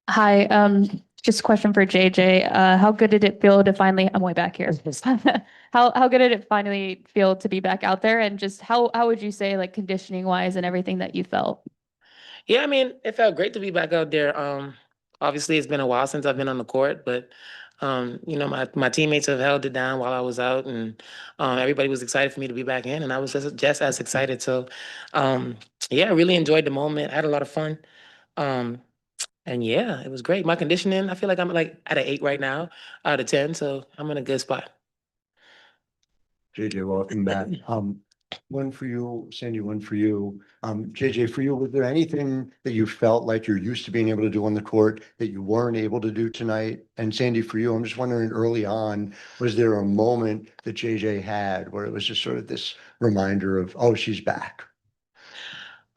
Hi, just a question for JJ. How good did it feel to finally, I'm way back here. How good did it finally feel to be back out there? And just how would you say like conditioning wise and everything that you felt? Yeah, I mean, it felt great to be back out there. Obviously it's been a while since I've been on the court, but my teammates have held it down while I was out, and everybody was excited for me to be back in, and I was just as excited. So, um, yeah, I really enjoyed the moment. I had a lot of fun. Um, and yeah, it was great. My conditioning, I feel like I'm like at an 8 right now out of 10, so I'm in a good spot. JJ, welcome back. One for you, Sandy, one for you. JJ, for you, was there anything that you felt like you're used to being able to do on the court that you weren't able to do tonight? And Sandy, for you, I'm just wondering early on, was there a moment that JJ had where it was just sort of this reminder of, oh, she's back?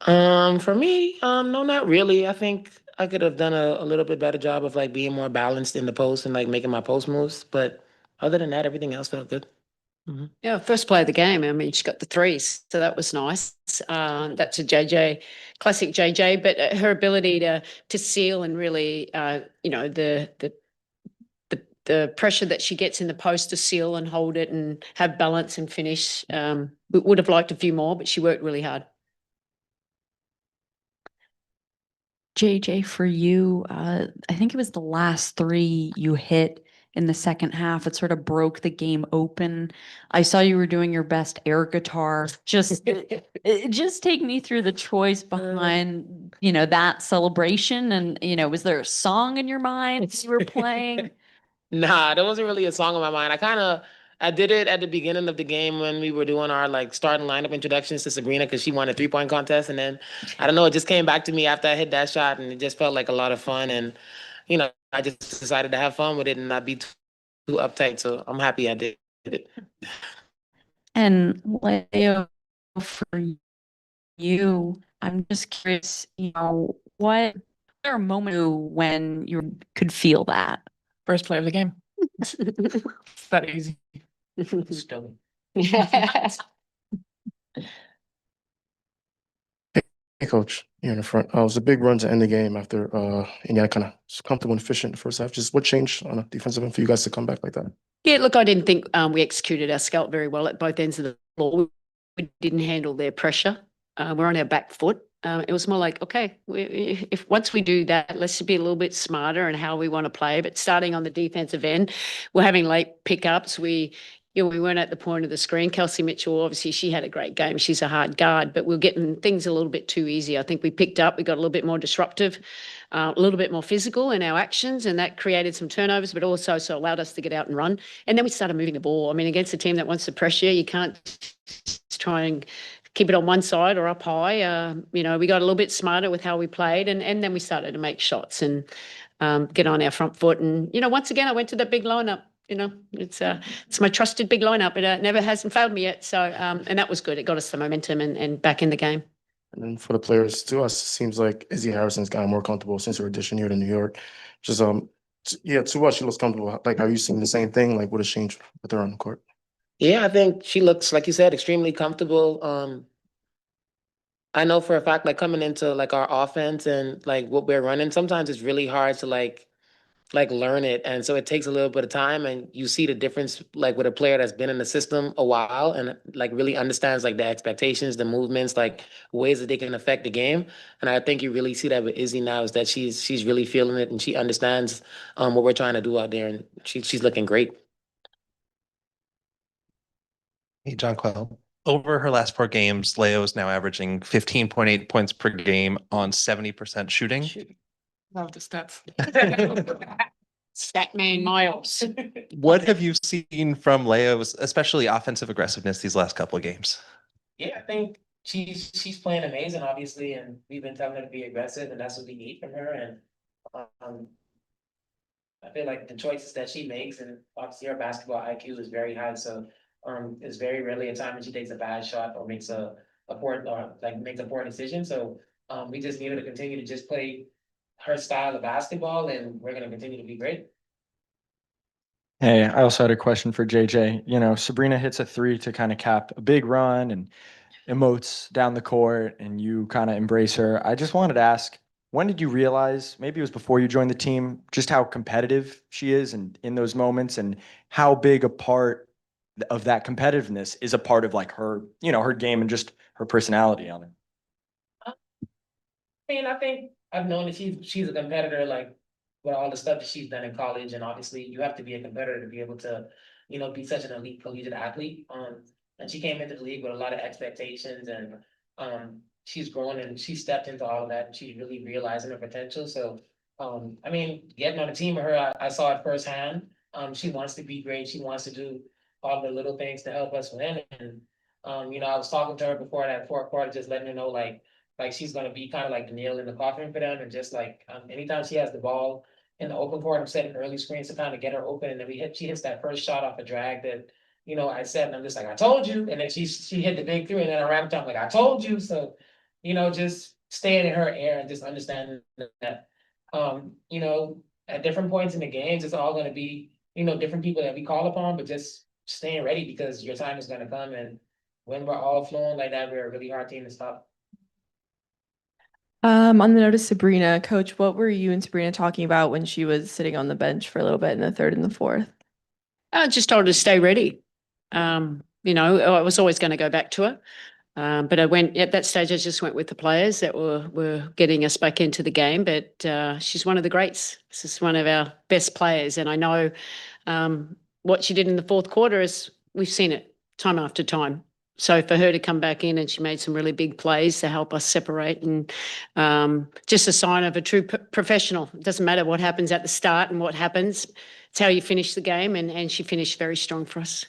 For me, no, not really. I think I could have done a little bit better job of like being more balanced in the post and like making my post moves. But other than that, everything else felt good. Yeah, first play of the game. I mean, she got the threes, so that was nice. That's a JJ, classic JJ. But her ability to seal and really, the pressure that she gets in the post to seal and hold it and have balance and finish. We would have liked a few more, but she worked really hard. JJ, for you, I think it was the last three you hit in the second half. It sort of broke the game open. I saw you were doing your best air guitar. Just take me through the choice behind, that celebration. And, was there a song in your mind you were playing? Nah, there wasn't really a song on my mind. I did it at the beginning of the game when we were doing our like starting lineup introductions to Sabrina because she won a 3-point contest, and then I don't know, it just came back to me after I hit that shot, and it just felt like a lot of fun, and I just decided to have fun with it and not be too uptight. So I'm happy I did it. And Leo, for you, I'm just curious, what was there a moment when you could feel that? First play of the game. It's that easy. Still. Hey, coach, you're in the front. It was a big run to end the game after Indiana kind of comfortable and efficient in the first half. Just what changed on a defensive end for you guys to come back like that? Yeah, look, I didn't think we executed our scalp very well at both ends of the floor. We didn't handle their pressure. We're on our back foot. It was more like, okay, if once we do that, let's be a little bit smarter in how we want to play. But starting on the defensive end, we're having late pickups. We weren't at the point of the screen. Kelsey Mitchell, obviously, she had a great game. She's a hard guard, but we're getting things a little bit too easy. I think we picked up. We got a little bit more disruptive, a little bit more physical in our actions, and that created some turnovers, but also allowed us to get out and run. And then we started moving the ball. I mean, against a team that wants to pressure you, you can't just try and keep it on one side or up high. We got a little bit smarter with how we played, and then we started to make shots and get on our front foot. And once again, I went to that big lineup. It's my trusted big lineup. It never hasn't failed me yet. So and that was good. It got us the momentum and back in the game. And then for the players, to us, it seems like Izzy Harrison's gotten more comfortable since her addition here to New York. Just yeah, to us, she looks comfortable. Like, are you seeing the same thing? Like, what has changed with her on the court? Yeah, I think she looks, like you said, extremely comfortable. I know for a fact, like coming into like our offense and like what we're running, sometimes it's really hard to like learn it, and so it takes a little bit of time, and you see the difference like with a player that's been in the system a while and like really understands like the expectations, the movements, like ways that they can affect the game. And I think you really see that with Izzy now, is that she's really feeling it and she understands what we're trying to do out there, and she's looking great. Hey, Jonquel. Over her last 4 games, Leo is now averaging 15.8 points per game on 70% shooting. Love the stats. Statman Miles. What have you seen from Leo's, especially offensive aggressiveness, these last couple of games? Yeah, I think she's playing amazing, obviously, and we've been telling her to be aggressive, and that's what we need from her. And um, I feel like the choices that she makes, and obviously her basketball IQ is very high, so it's very rarely a time when she takes a bad shot or makes a poor or like makes a poor decision. So we just need her to continue to just play her style of basketball, and we're gonna continue to be great. Hey, I also had a question for JJ. Sabrina hits a three to kind of cap a big run and emotes down the court, and you kind of embrace her. I just wanted to ask, when did you realize, maybe it was before you joined the team, just how competitive she is and in those moments, and how big a part of that competitiveness is a part of like her, her game and just her personality on it? I mean, I think I've known that she's a competitor, like with all the stuff that she's done in college, and obviously you have to be a competitor to be able to, be such an elite collegiate athlete. And she came into the league with a lot of expectations, and she's grown and she stepped into all of that, and she's really realizing her potential. So, I mean, getting on a team with her, I saw it firsthand. She wants to be great. She wants to do all the little things to help us win. And I was talking to her before that fourth quarter, just letting her know like she's gonna be kind of like the nail in the coffin for them, and just like anytime she has the ball in the open court, I'm setting early screens to kind of get her open, and then she hits that first shot off a drag that I said, and I'm just like, I told you, and then she hit the big three, and then I wrapped up like, I told you. So just staying in her air and just understanding that at different points in the games, it's all gonna be different people that we call upon, but just staying ready because your time is gonna come, and when we're all flowing like that, we're a really hard team to stop. On the note of Sabrina, Coach, what were you and Sabrina talking about when she was sitting on the bench for a little bit in the third and the fourth? I just told her to stay ready. I was always going to go back to her. But I went at that stage, I just went with the players that were getting us back into the game. But she's one of the greats. This is one of our best players. And I know what she did in the fourth quarter is we've seen it time after time. So for her to come back in and she made some really big plays to help us separate, and just a sign of a true professional. It doesn't matter what happens at the start and what happens. It's how you finish the game, and she finished very strong for us.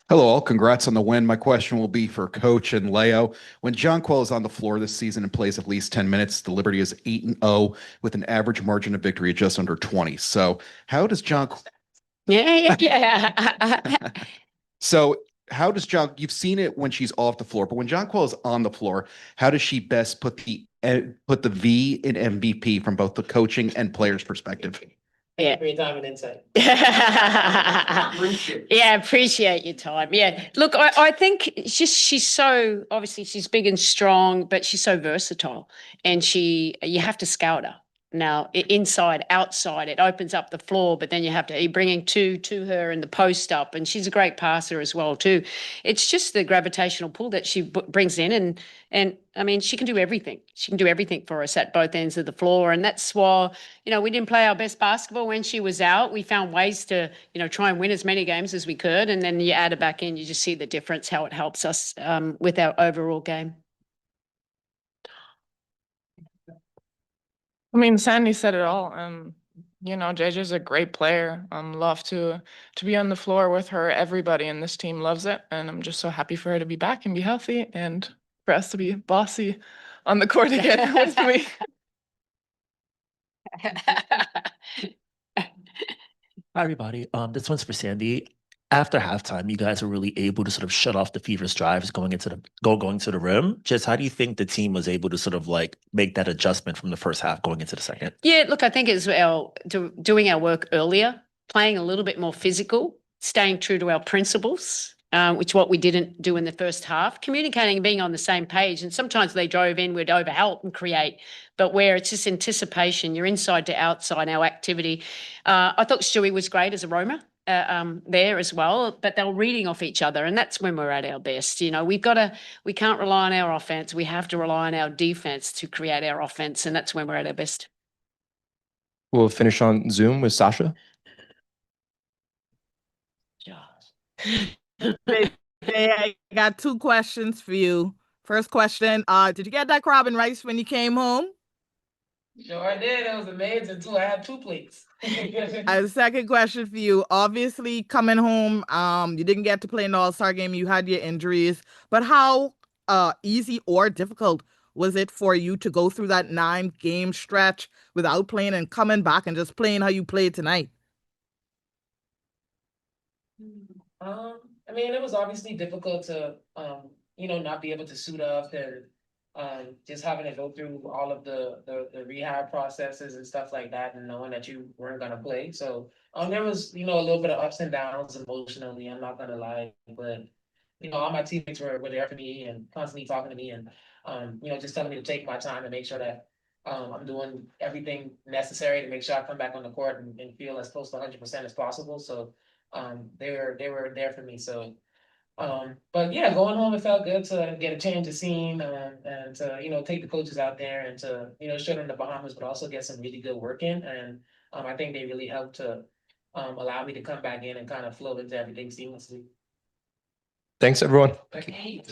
Hello, all. Congrats on the win. My question will be for Coach and Leo. When Jonquel is on the floor this season and plays at least 10 minutes, the Liberty is 8-0 with an average margin of victory of just under 20. So how does Jonquel... Yeah. So how does you've seen it when she's off the floor, but when Jonquel is on the floor, how does she best put the V in MVP from both the coaching and players' perspective? Yeah. For your time and insight. Yeah, appreciate your time. Yeah, look, I think she's so, obviously she's big and strong, but she's so versatile, and you have to scout her. Now, inside, outside, it opens up the floor, but then you have to be bringing two to her and the post up, and she's a great passer as well too. It's just the gravitational pull that she brings in, and I mean, she can do everything. She can do everything for us at both ends of the floor, and that's why we didn't play our best basketball when she was out. We found ways to try and win as many games as we could, and then you add her back in, you just see the difference, how it helps us with our overall game. I mean, Sandy said it all. JJ's a great player. Love to be on the floor with her. Everybody in this team loves it, and I'm just so happy for her to be back and be healthy, and for us to be bossy on the court again with me. Hi, everybody. This one's for Sandy. After halftime, you guys were really able to sort of shut off the feverish drives going to the rim. Just how do you think the team was able to sort of like make that adjustment from the first half going into the second? Yeah, look, I think it's doing our work earlier, playing a little bit more physical, staying true to our principles, which what we didn't do in the first half, communicating and being on the same page. And sometimes they drove in, we'd overhelp and create, but where it's just anticipation, you're inside to outside, our activity. I thought Stewie was great as a roamer. There as well, but they were reading off each other, and that's when we're at our best. We can't rely on our offense. We have to rely on our defense to create our offense, and that's when we're at our best. We'll finish on Zoom with Sasha. I got two questions for you. First question, did you get that crab and rice when you came home? Sure I did. It was amazing too. I had 2 plates. A second question for you. Obviously, coming home, you didn't get to play in the All-Star game. You had your injuries, but how easy or difficult was it for you to go through that 9-game stretch without playing and coming back and just playing how you played tonight? I mean, it was obviously difficult to not be able to suit up, and just having to go through all of the rehab processes and stuff like that, and knowing that you weren't gonna play. So there was a little bit of ups and downs emotionally, I'm not gonna lie, but all my teammates were there for me and constantly talking to me, and just telling me to take my time and make sure that I'm doing everything necessary to make sure I come back on the court and feel as close to 100% as possible. So, they were there for me. So, but yeah, going home, it felt good to get a change of scene, and to, take the coaches out there and to, show them the Bahamas, but also get some really good work in. And, I think they really helped to, allow me to come back in and kind of flow into everything seamlessly. Thanks, everyone. Okay.